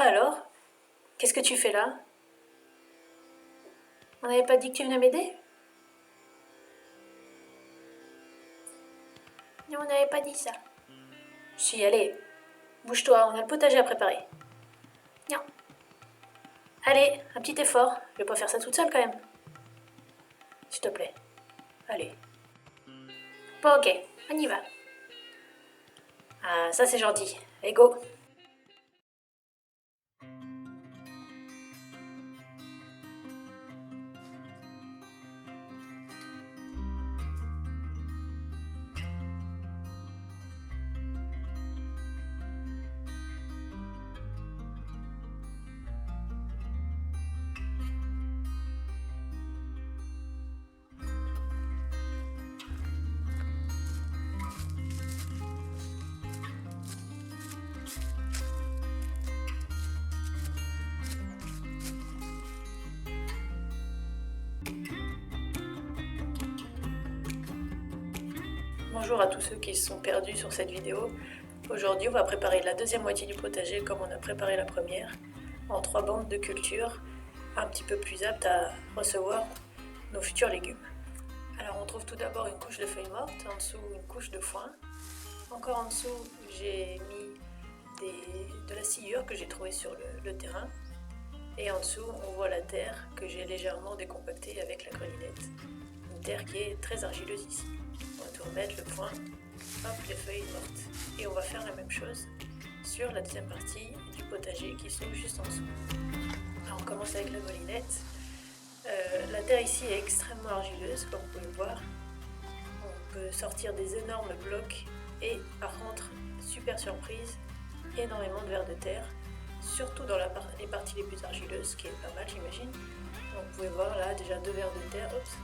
Alors, qu'est-ce que tu fais là? On n'avait pas dit que tu venais m'aider? Non, on n'avait pas dit ça. Si, allez, bouge-toi, on a le potager à préparer. Non. Allez, un petit effort. Je vais pas faire ça toute seule quand même. S'il te plaît. Allez. Bon, ok, on y va. Ah, ça c'est gentil. Allez, go. Bonjour à tous ceux qui se sont perdus sur cette vidéo. Aujourd'hui, on va préparer la deuxième moitié du potager comme on a préparé la première, en 3 bandes de culture, un petit peu plus aptes à recevoir nos futurs légumes. Alors on trouve tout d'abord une couche de feuilles mortes, en dessous une couche de foin. Encore en dessous, j'ai mis de la sciure que j'ai trouvée sur le terrain. Et en dessous, on voit la terre que j'ai légèrement décompactée avec la grelinette. Une terre qui est très argileuse ici. On va tout remettre, le foin, hop, les feuilles mortes. Et on va faire la même chose sur la deuxième partie du potager qui se trouve juste en dessous. Alors on commence avec la grelinette. La terre ici est extrêmement argileuse, comme vous pouvez le voir. On peut sortir des énormes blocs et par contre, super surprise, énormément de vers de terre, surtout dans les parties les plus argileuses, ce qui est pas mal j'imagine. Donc vous pouvez voir là déjà 2 vers de terre, oups.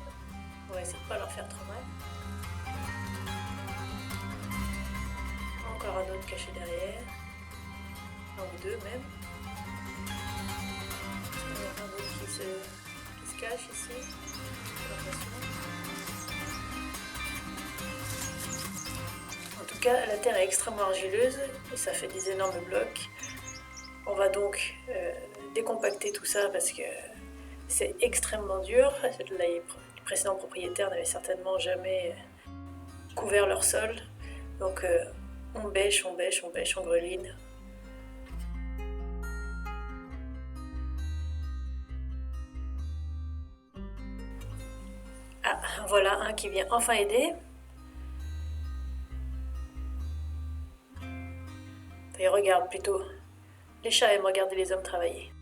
On va essayer de ne pas leur faire trop mal. Encore un autre caché derrière, un ou 2 même. Un autre qui se cache ici. En tout cas, la terre est extrêmement argileuse et ça fait des énormes blocs. On va donc décompacter tout ça parce que c'est extrêmement dur. Les précédents propriétaires n'avaient certainement jamais couvert leur sol. Donc on bêche, on greline. Ah, voilà un qui vient enfin aider. Et regarde plutôt. Les chats aiment regarder les hommes travailler.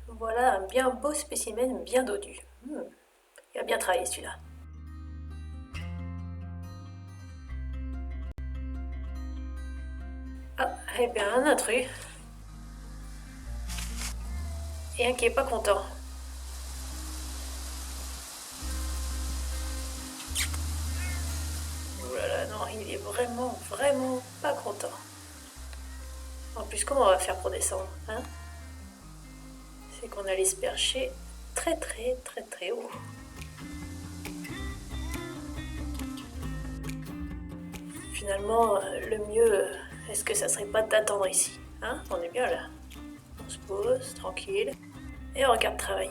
Voilà un bien beau spécimen bien dodu. Il a bien travaillé celui-là. Ah, et bien un intrus. Et un qui est pas content. Oh là là, non, il est vraiment pas content. En plus, comment on va faire pour descendre, hein? C'est qu'on allait se percher très haut. Finalement, le mieux, est-ce que ça serait pas d'attendre ici, hein? On est bien là. On se pose, tranquille, et on regarde travailler.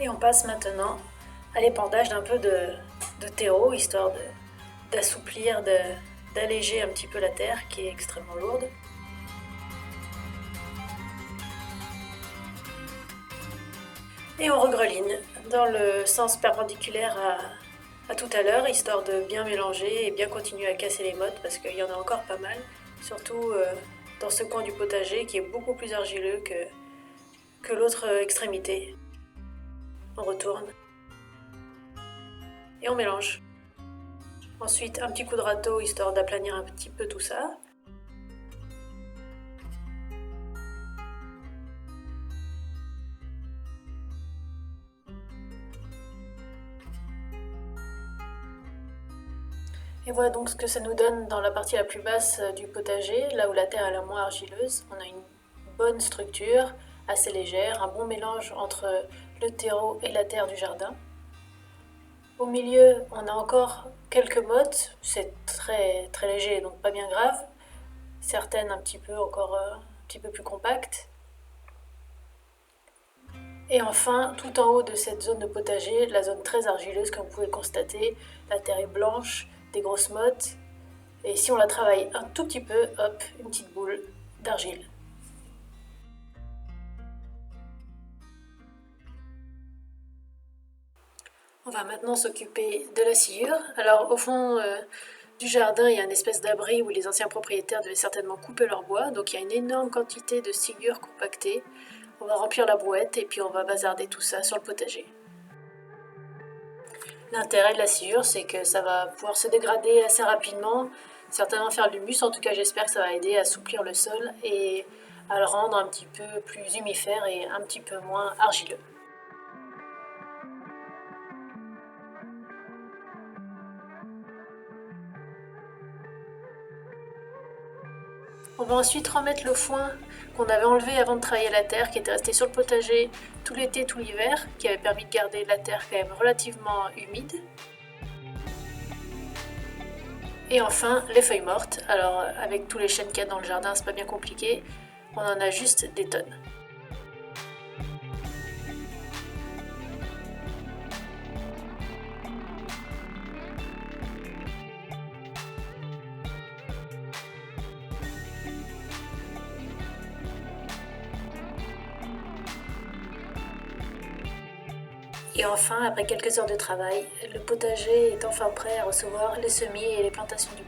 Et on passe maintenant à l'épandage d'un peu de terreau, histoire d'assouplir, d'alléger un petit peu la terre qui est extrêmement lourde. Et on regreline dans le sens perpendiculaire à tout à l'heure, histoire de bien mélanger et bien continuer à casser les mottes parce qu'il y en a encore pas mal, surtout dans ce coin du potager qui est beaucoup plus argileux que l'autre extrémité. On retourne et on mélange. Ensuite, un petit coup de râteau histoire d'aplanir un petit peu tout ça. Et voilà donc ce que ça nous donne dans la partie la plus basse du potager, là où la terre est la moins argileuse. On a une bonne structure, assez légère, un bon mélange entre le terreau et la terre du jardin. Au milieu, on a encore quelques mottes, c'est très léger donc pas bien grave. Certaines un petit peu encore un petit peu plus compactes. Et enfin, tout en haut de cette zone de potager, la zone très argileuse comme vous pouvez le constater, la terre est blanche, des grosses mottes, et si on la travaille un tout petit peu, hop, une petite boule d'argile. On va maintenant s'occuper de la sciure. Alors au fond du jardin, il y a une espèce d'abri où les anciens propriétaires devaient certainement couper leur bois, donc il y a une énorme quantité de sciure compactée. On va remplir la brouette et puis on va bazarder tout ça sur le potager. L'intérêt de la sciure, c'est que ça va pouvoir se dégrader assez rapidement, certainement faire de l'humus, en tout cas j'espère que ça va aider à assouplir le sol et à le rendre un petit peu plus humifère et un petit peu moins argileux. On va ensuite remettre le foin qu'on avait enlevé avant de travailler la terre, qui était resté sur le potager tout l'été, tout l'hiver, qui avait permis de garder la terre quand même relativement humide. Et enfin, les feuilles mortes. Alors, avec tous les chênes qu'il y a dans le jardin, c'est pas bien compliqué. On en a juste des tonnes. Et enfin, après quelques heures de travail, le potager est enfin prêt à recevoir les semis et les plantations du